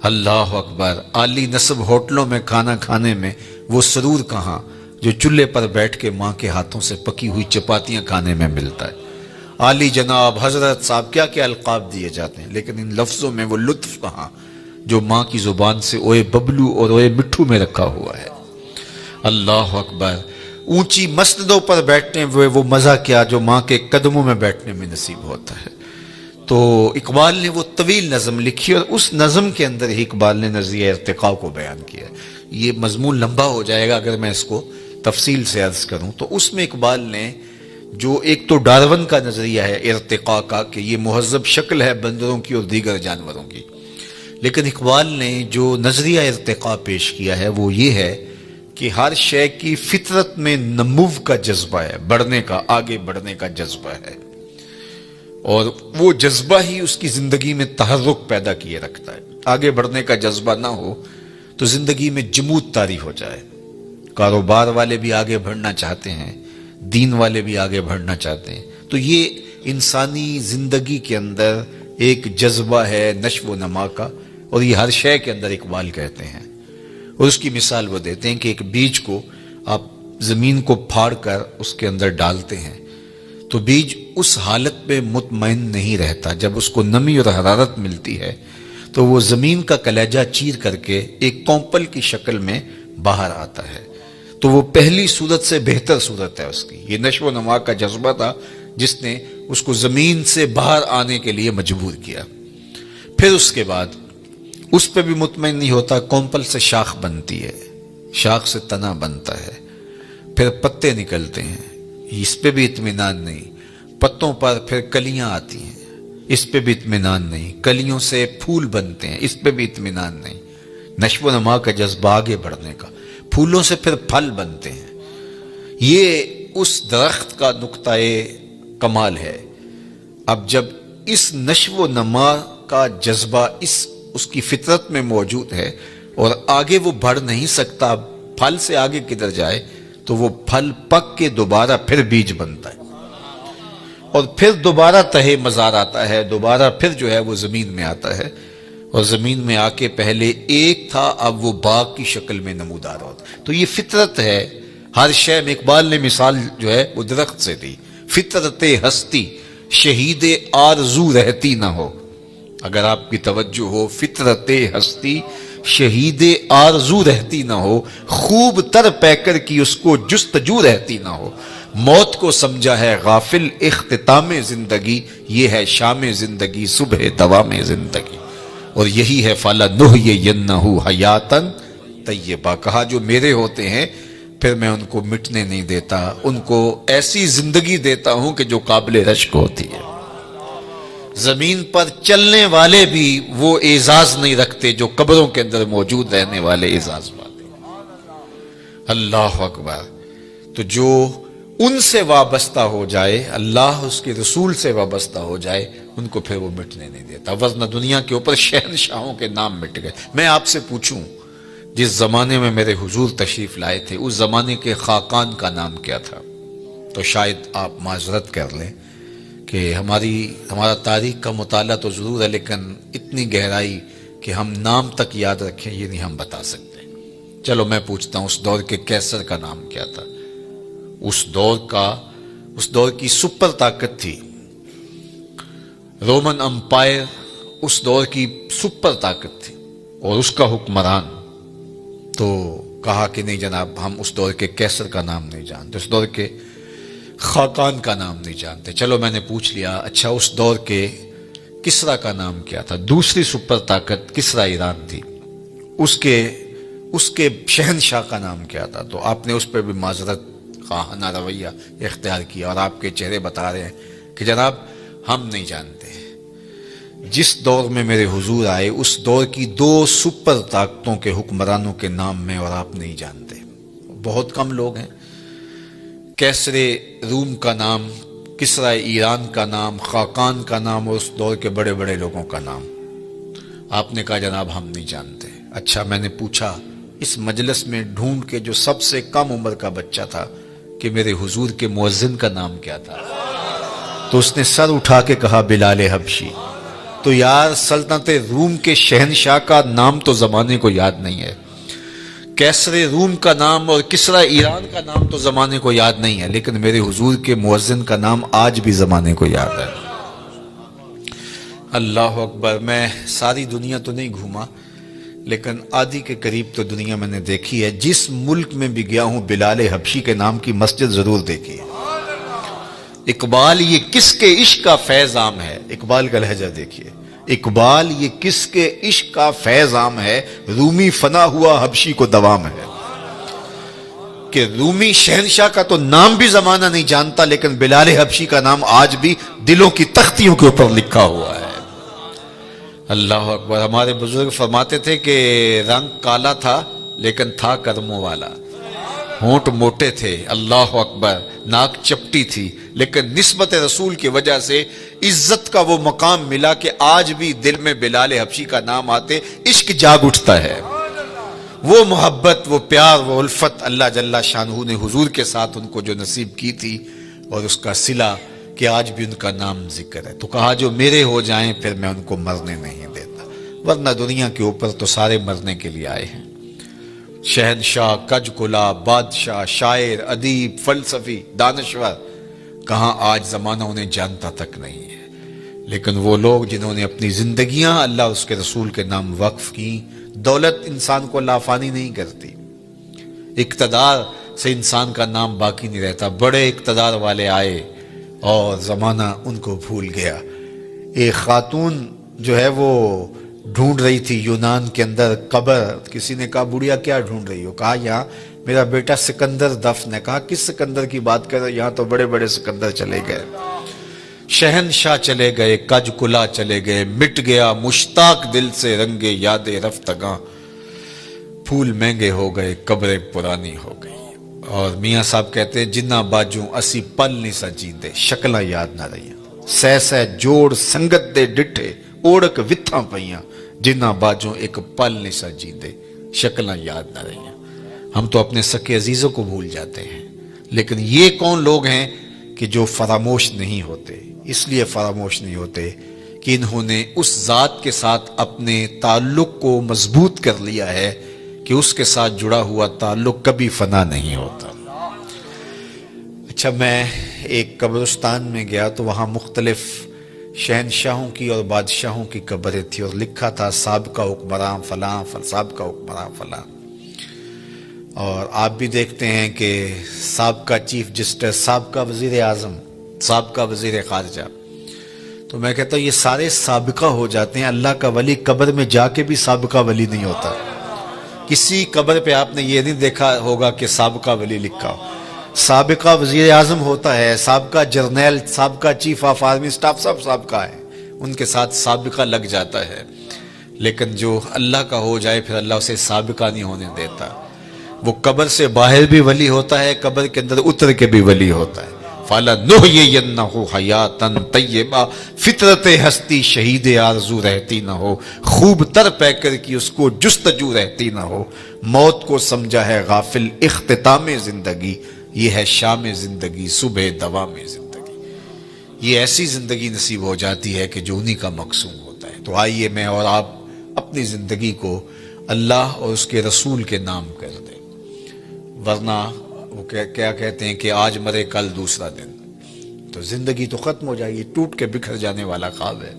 اللہ اکبر، عالی نصب ہوٹلوں میں کھانا کھانے میں وہ سرور کہاں جو چولہے پر بیٹھ کے ماں کے ہاتھوں سے پکی ہوئی چپاتیاں کھانے میں ملتا ہے۔ عالی جناب، حضرت صاحب، کیا کیا القاب دیے جاتے ہیں، لیکن ان لفظوں میں وہ لطف کہاں جو ماں کی زبان سے اوئے ببلو اور اوئے مٹھو میں رکھا ہوا ہے۔ اللہ اکبر، اونچی مسندوں پر بیٹھنے ہوئے وہ مزہ کیا جو ماں کے قدموں میں بیٹھنے میں نصیب ہوتا ہے۔ تو اقبال نے وہ طویل نظم لکھی اور اس نظم کے اندر ہی اقبال نے نظریہ ارتقاء کو بیان کیا۔ یہ مضمون لمبا ہو جائے گا اگر میں اس کو تفصیل سے عرض کروں، تو اس میں اقبال نے جو ایک تو ڈارون کا نظریہ ہے ارتقاء کا کہ یہ مہذب شکل ہے بندروں کی اور دیگر جانوروں کی، لیکن اقبال نے جو نظریہ ارتقاء پیش کیا ہے وہ یہ ہے کہ ہر شے کی فطرت میں نمو کا جذبہ ہے، بڑھنے کا، آگے بڑھنے کا جذبہ ہے، اور وہ جذبہ ہی اس کی زندگی میں تحرک پیدا کیے رکھتا ہے۔ آگے بڑھنے کا جذبہ نہ ہو تو زندگی میں جمود طاری ہو جائے۔ کاروبار والے بھی آگے بڑھنا چاہتے ہیں، دین والے بھی آگے بڑھنا چاہتے ہیں، تو یہ انسانی زندگی کے اندر ایک جذبہ ہے نشو و نما کا، اور یہ ہر شے کے اندر اقبال کہتے ہیں۔ اور اس کی مثال وہ دیتے ہیں کہ ایک بیج کو آپ زمین کو پھاڑ کر اس کے اندر ڈالتے ہیں تو بیج اس حالت میں مطمئن نہیں رہتا، جب اس کو نمی اور حرارت ملتی ہے تو وہ زمین کا کلیجہ چیر کر کے ایک کونپل کی شکل میں باہر آتا ہے، تو وہ پہلی صورت سے بہتر صورت ہے اس کی۔ یہ نشو و نما کا جذبہ تھا جس نے اس کو زمین سے باہر آنے کے لیے مجبور کیا۔ پھر اس کے بعد اس پہ بھی مطمئن نہیں ہوتا، کونپل سے شاخ بنتی ہے، شاخ سے تنا بنتا ہے، پھر پتے نکلتے ہیں، اس پہ بھی اطمینان نہیں، پتوں پر پھر کلیاں آتی ہیں، اس پہ بھی اطمینان نہیں، کلیوں سے پھول بنتے ہیں، اس پہ بھی اطمینان نہیں، نشو و نما کا جذبہ آگے بڑھنے کا، پھولوں سے پھر پھل بنتے ہیں۔ یہ اس درخت کا نقطۂ کمال ہے۔ اب جب اس نشو و نما کا جذبہ اس کی فطرت میں موجود ہے اور آگے وہ بڑھ نہیں سکتا، پھل سے آگے کدھر جائے، تو وہ پھل پک کے دوبارہ پھر بیج بنتا ہے اور پھر دوبارہ تہے مزار آتا ہے، دوبارہ پھر جو ہے وہ زمین میں آتا ہے، اور زمین میں آ کے پہلے ایک تھا، اب وہ باغ کی شکل میں نمودار ہوتا ہے۔ تو یہ فطرت ہے۔ ہر شے میں اقبال نے مثال جو ہے وہ درخت سے دی، فطرت ہستی شہید آرزو رہتی نہ ہو۔ اگر آپ کی توجہ ہو، فطرت ہستی شہید آرزو رہتی نہ ہو، خوب تر پیکر کی اس کو جستجو رہتی نہ ہو، موت کو سمجھا ہے غافل اختتام زندگی، یہ ہے شام زندگی صبح دوام زندگی، اور یہی ہے فَلَنُحْيِيَنَّهُ حَيَاتًا طیبہ۔ کہا جو میرے ہوتے ہیں پھر میں ان کو مٹنے نہیں دیتا، ان کو ایسی زندگی دیتا ہوں کہ جو قابل رشک ہوتی ہے۔ زمین پر چلنے والے بھی وہ اعزاز نہیں رکھتے جو قبروں کے اندر موجود رہنے والے اعزاز پاتے۔ اللہ اکبر۔ تو جو ان سے وابستہ ہو جائے، اللہ اس کے رسول سے وابستہ ہو جائے، ان کو پھر وہ مٹنے نہیں دیتا، ورنہ دنیا کے اوپر شہنشاہوں کے نام مٹ گئے۔ میں آپ سے پوچھوں، جس زمانے میں میرے حضور تشریف لائے تھے، اس زمانے کے خاقان کا نام کیا تھا؟ تو شاید آپ معذرت کر لیں کہ ہمارا تاریخ کا مطالعہ تو ضرور ہے، لیکن اتنی گہرائی کہ ہم نام تک یاد رکھیں یہ نہیں ہم بتا سکتے۔ چلو میں پوچھتا ہوں، اس دور کے کیسر کا نام کیا تھا؟ اس دور کی سپر طاقت تھی رومن امپائر، اس دور کی سپر طاقت تھی اور اس کا حکمران۔ تو کہا کہ نہیں جناب، ہم اس دور کے کیسر کا نام نہیں جانتے، اس دور کے خاقان کا نام نہیں جانتے۔ چلو میں نے پوچھ لیا، اچھا اس دور کے کسرا کا نام کیا تھا؟ دوسری سپر طاقت کسرا ایران تھی، اس کے شہنشاہ کا نام کیا تھا؟ تو آپ نے اس پہ بھی معذرت خواہانہ رویہ اختیار کیا اور آپ کے چہرے بتا رہے ہیں کہ جناب ہم نہیں جانتے۔ جس دور میں میرے حضور آئے اس دور کی دو سپر طاقتوں کے حکمرانوں کے نام میں اور آپ نہیں جانتے۔ بہت کم لوگ ہیں۔ کیسر روم کا نام، کسرا ایران کا نام، خاقان کا نام اور اس دور کے بڑے بڑے لوگوں کا نام آپ نے کہا جناب ہم نہیں جانتے۔ اچھا میں نے پوچھا اس مجلس میں ڈھونڈ کے جو سب سے کم عمر کا بچہ تھا کہ میرے حضور کے مؤذن کا نام کیا تھا؟ تو اس نے سر اٹھا کے کہا بلال حبشی۔ تو یار سلطنت روم کے شہنشاہ کا نام تو زمانے کو یاد نہیں ہے، کیسر روم کا نام اور کسرا ایران کا نام تو زمانے کو یاد نہیں ہے، لیکن میرے حضور کے مؤذن کا نام آج بھی زمانے کو یاد ہے۔ اللہ اکبر۔ میں ساری دنیا تو نہیں گھوما، لیکن آدھی کے قریب تو دنیا میں نے دیکھی ہے۔ جس ملک میں بھی گیا ہوں بلال حبشی کے نام کی مسجد ضرور دیکھی ہے۔ اقبال یہ کس کے عشق کا فیض عام ہے، اقبال کا لہجہ دیکھیے، اقبال یہ کس کے عشق کا فیض عام ہے، رومی فنا ہوا حبشی کو دوام ہے۔ کہ رومی شہنشاہ کا تو نام بھی زمانہ نہیں جانتا، لیکن بلال حبشی کا نام آج بھی دلوں کی تختیوں کے اوپر لکھا ہوا ہے۔ اللہ اکبر۔ ہمارے بزرگ فرماتے تھے کہ رنگ کالا تھا لیکن تھا کرموں والا، ہونٹ موٹے تھے، اللہ اکبر، ناک چپٹی تھی، لیکن نسبت رسول کی وجہ سے عزت کا وہ مقام ملا کہ آج بھی دل میں بلال حبشی کا نام آتے عشق جاگ اٹھتا ہے۔ وہ محبت، وہ پیار، وہ الفت اللہ جل شانہ نے حضور کے ساتھ ان کو جو نصیب کی تھی، اور اس کا صلہ کہ آج بھی ان کا نام ذکر ہے۔ تو کہا جو میرے ہو جائیں پھر میں ان کو مرنے نہیں دیتا، ورنہ دنیا کے اوپر تو سارے مرنے کے لیے آئے ہیں۔ شہنشاہ، کج کلا، بادشاہ، شاعر، ادیب، فلسفی، دانشور، کہاں آج زمانہ انہیں جانتا تک نہیں ہے، لیکن وہ لوگ جنہوں نے اپنی زندگیاں اللہ اور اس کے رسول کے نام وقف کی۔ دولت انسان کو لافانی نہیں کرتی، اقتدار سے انسان کا نام باقی نہیں رہتا۔ بڑے اقتدار والے آئے اور زمانہ ان کو بھول گیا۔ ایک خاتون جو ہے وہ ڈھونڈ رہی تھی یونان کے اندر قبر، کسی نے کہا بڑھیا کیا ڈھونڈ رہی ہو؟ کہا یہاں میرا بیٹا سکندر دفن ہے. کہا کس سکندر کی بات کر رہے؟ یہاں تو بڑے بڑے سکندر چلے گئے، شہنشاہ چلے گئے، کج کلا چلے گئے، مٹ گیا مشتاق دل سے رنگے یاد رفتگاں، پھول مہنگے ہو گئے، قبریں پرانی ہو گئی. اور میاں صاحب کہتے ہیں جنہ باجوں اسی پل نہیں سا جیندے، شکلاں یاد نہ رہیاں، سہ سہ جوڑ سنگت دے ڈٹھے اوڑک وتھاں پئیاں، جنہ باجوں ایک پل نہیں سا جیندے، شکلاں یاد نہ رہیاں. ہم تو اپنے سکے عزیزوں کو بھول جاتے ہیں، لیکن یہ کون لوگ ہیں کہ جو فراموش نہیں ہوتے؟ اس لیے فراموش نہیں ہوتے کہ انہوں نے اس ذات کے ساتھ اپنے تعلق کو مضبوط کر لیا ہے کہ اس کے ساتھ جڑا ہوا تعلق کبھی فنا نہیں ہوتا. اچھا، میں ایک قبرستان میں گیا تو وہاں مختلف شہنشاہوں کی اور بادشاہوں کی قبریں تھی، اور لکھا تھا سابقہ حکمراں فلاں، سابقہ حکمراں فلاں. اور آپ بھی دیکھتے ہیں کہ سابقہ چیف جسٹس، سابقہ وزیر اعظم، سابقہ وزیر خارجہ. تو میں کہتا ہوں یہ سارے سابقہ ہو جاتے ہیں. اللہ کا ولی قبر میں جا کے بھی سابقہ ولی نہیں ہوتا. کسی قبر پہ آپ نے یہ نہیں دیکھا ہوگا کہ سابقہ ولی لکھا ہو. سابقہ وزیر اعظم ہوتا ہے، سابقہ جرنیل، سابقہ چیف آف آرمی اسٹاف، سب سابقہ ہے، ان کے ساتھ سابقہ لگ جاتا ہے. لیکن جو اللہ کا ہو جائے پھر اللہ اسے سابقہ نہیں ہونے دیتا. وہ قبر سے باہر بھی ولی ہوتا ہے، قبر کے اندر اتر کے بھی ولی ہوتا ہے. فَلَنُحْيِيَنَّهُ حَيَاتًا طَيِّبَةً، فطرت ہستی شہید آرزو رہتی نہ ہو، خوب تر پیکر کی اس کو جستجو رہتی نہ ہو. موت کو سمجھا ہے غافل اختتام زندگی، یہ ہے شام زندگی صبح دوام زندگی. یہ ایسی زندگی نصیب ہو جاتی ہے کہ جو انہی کا مقصود ہوتا ہے. تو آئیے میں اور آپ اپنی زندگی کو اللہ اور اس کے رسول کے نام کر دیں، ورنہ وہ کیا کہتے ہیں کہ آج مرے کل دوسرا دن، تو زندگی تو ختم ہو جائے گی. ٹوٹ کے بکھر جانے والا خواب ہے.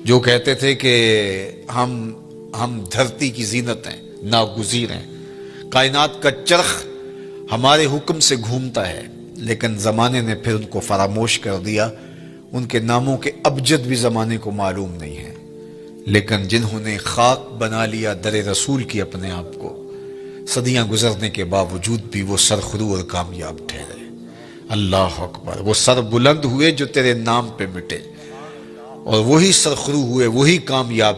جو کہتے تھے کہ ہم دھرتی کی زینت ہیں، ناگزیر ہیں، کائنات کا چرخ ہمارے حکم سے گھومتا ہے، لیکن زمانے نے پھر ان کو فراموش کر دیا. ان کے ناموں کے ابجد بھی زمانے کو معلوم نہیں ہے. لیکن جنہوں نے خاک بنا لیا در رسول کی اپنے آپ کو، صدیاں گزرنے کے باوجود بھی وہ سرخرو اور کامیاب ٹھہرے. اللہ اکبر. وہ سر بلند ہوئے جو تیرے نام پہ مٹے، اور وہی سرخرو ہوئے، وہی کامیاب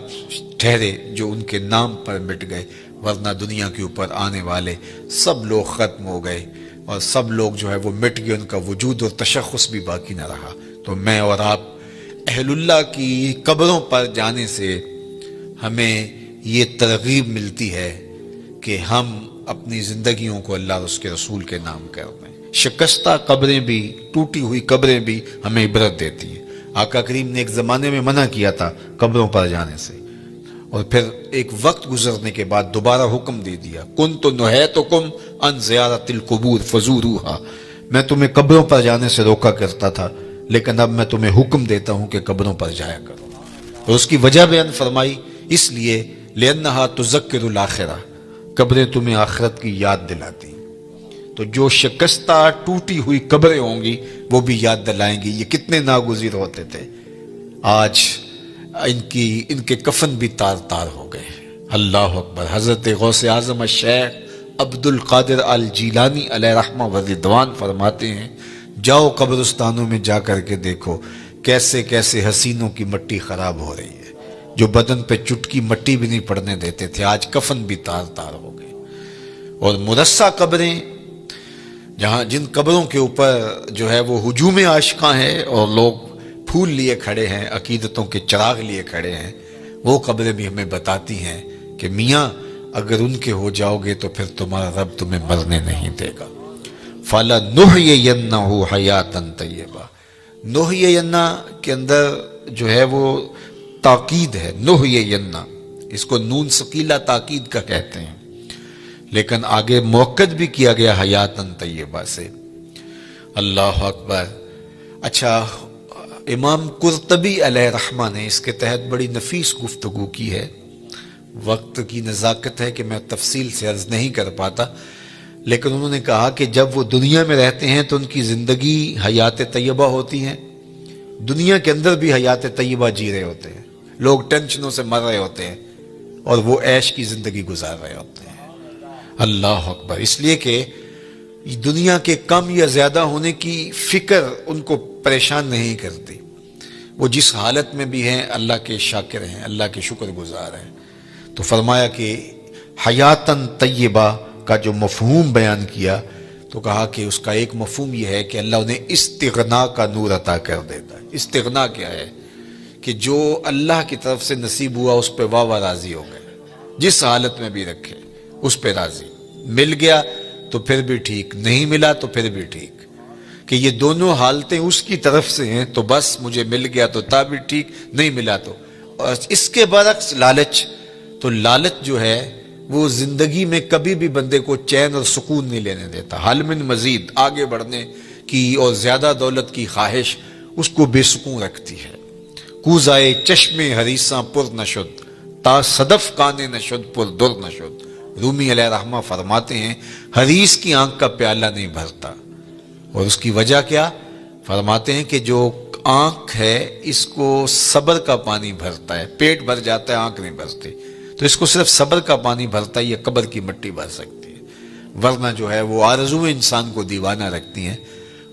ٹھہرے جو ان کے نام پر مٹ گئے. ورنہ دنیا کے اوپر آنے والے سب لوگ ختم ہو گئے، اور سب لوگ جو ہے وہ مٹ گئے، ان کا وجود اور تشخص بھی باقی نہ رہا. تو میں اور آپ اہل اللہ کی قبروں پر جانے سے ہمیں یہ ترغیب ملتی ہے کہ ہم اپنی زندگیوں کو اللہ اور اس کے رسول کے نام کر دیں. شکستہ قبریں بھی، ٹوٹی ہوئی قبریں بھی ہمیں عبرت دیتی ہیں. آقا کریم نے ایک زمانے میں منع کیا تھا قبروں پر جانے سے، اور پھر ایک وقت گزرنے کے بعد دوبارہ حکم دے دیا، کنت نہیتکم عن زیارت القبور فزوروها. میں تمہیں قبروں پر جانے سے روکا کرتا تھا، لیکن اب میں تمہیں حکم دیتا ہوں کہ قبروں پر جایا کرو. اور اس کی وجہ بیان فرمائی، اس لیے لأنها تذکر الآخرہ، قبریں تمہیں آخرت کی یاد دلاتی. تو جو شکستہ ٹوٹی ہوئی قبریں ہوں گی وہ بھی یاد دلائیں گی یہ کتنے ناگزیر ہوتے تھے. آج ان کے کفن بھی تار تار ہو گئے. اللہ اکبر. حضرت غوث اعظم الشیخ عبد القادر الجیلانی علیہ رحمہ و رضوان فرماتے ہیں، جاؤ قبرستانوں میں جا کر کے دیکھو کیسے کیسے حسینوں کی مٹی خراب ہو رہی ہے. جو بدن پہ چٹکی مٹی بھی نہیں پڑنے دیتے تھے، آج کفن بھی تار تار ہو گئے. اور مرصع قبریں، جہاں جن قبروں کے اوپر جو ہے وہ ہجوم عاشقاں ہیں اور لوگ پھول لیے کھڑے ہیں، عقیدتوں کے چراغ لیے کھڑے ہیں، وہ قبریں بھی ہمیں بتاتی ہیں کہ میاں اگر ان کے ہو جاؤ گے تو پھر تمہارا رب تمہیں مرنے نہیں دے گا. فَلَنُحْيِيَنَّهُ حَيَاتًا طَيِّبَةً. نُحْيِيَنَّ کے اندر جو ہے وہ تاکید ہے. نُحْيِيَنَّ اس کو نون ثقیلہ تاکید کا کہتے ہیں، لیکن آگے موقد بھی کیا گیا حیاتاً طیبہ سے. اللہ اکبر. اچھا، امام قرطبی علیہ رحمہ نے اس کے تحت بڑی نفیس گفتگو کی ہے. وقت کی نزاکت ہے کہ میں تفصیل سے عرض نہیں کر پاتا، لیکن انہوں نے کہا کہ جب وہ دنیا میں رہتے ہیں تو ان کی زندگی حیات طیبہ ہوتی ہیں، دنیا کے اندر بھی حیات طیبہ جی رہے ہوتے ہیں، لوگ ٹینشنوں سے مر رہے ہوتے ہیں اور وہ عیش کی زندگی گزار رہے ہوتے ہیں. اللہ اکبر. اس لیے کہ دنیا کے کم یا زیادہ ہونے کی فکر ان کو پریشان نہیں کرتی. وہ جس حالت میں بھی ہیں اللہ کے شاکر ہیں، اللہ کے شکر گزار ہیں. تو فرمایا کہ حیاتاً طیبہ کا جو مفہوم بیان کیا تو کہا کہ اس کا ایک مفہوم یہ ہے کہ اللہ انہیں استغنا کا نور عطا کر دیتا ہے. استغنا کیا ہے؟ کہ جو اللہ کی طرف سے نصیب ہوا اس پہ واہ واہ راضی ہو گئے، جس حالت میں بھی رکھے اس پہ راضی. مل گیا تو پھر بھی ٹھیک، نہیں ملا تو پھر بھی ٹھیک، کہ یہ دونوں حالتیں اس کی طرف سے ہیں تو بس مجھے مل گیا تو تا بھی ٹھیک، نہیں ملا تو. اور اس کے برعکس لالچ، تو لالچ جو ہے وہ زندگی میں کبھی بھی بندے کو چین اور سکون نہیں لینے دیتا. حل من مزید، آگے بڑھنے کی اور زیادہ دولت کی خواہش اس کو بے سکون رکھتی ہے. کوزائے چشم حریصاں پر نشد، تا صدف کانے نشد پر در نشد. رومی علیہ رحمہ فرماتے ہیں حریص کی آنکھ کا پیالہ نہیں بھرتا. اور اس کی وجہ کیا؟ فرماتے ہیں کہ جو آنکھ ہے اس کو صبر کا پانی بھرتا ہے. پیٹ بھر جاتا ہے، آنکھ نہیں بھرتی. تو اس کو صرف صبر کا پانی بھرتا ہے، یہ قبر کی مٹی بھر سکتی ہے. ورنہ جو ہے وہ آرزویں انسان کو دیوانہ رکھتی ہیں،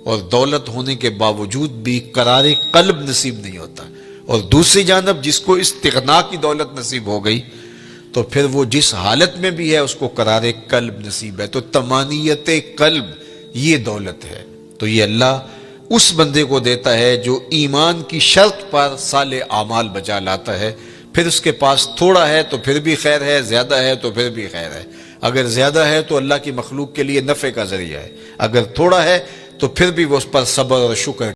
اور دولت ہونے کے باوجود بھی قرار قلب نصیب نہیں ہوتا. اور دوسری جانب جس کو استغنا کی دولت نصیب ہو گئی تو پھر وہ جس حالت میں بھی ہے اس کو قرار قلب نصیب ہے. تو طمانیت قلب یہ دولت ہے. تو یہ اللہ اس بندے کو دیتا ہے جو ایمان کی شرط پر صالح اعمال بچا لاتا ہے. پھر اس کے پاس تھوڑا ہے تو پھر بھی خیر ہے، زیادہ ہے تو پھر بھی خیر ہے. اگر زیادہ ہے تو اللہ کی مخلوق کے لیے نفع کا ذریعہ ہے، اگر تھوڑا ہے تو پھر بھی وہ اس پر صبر اور شکر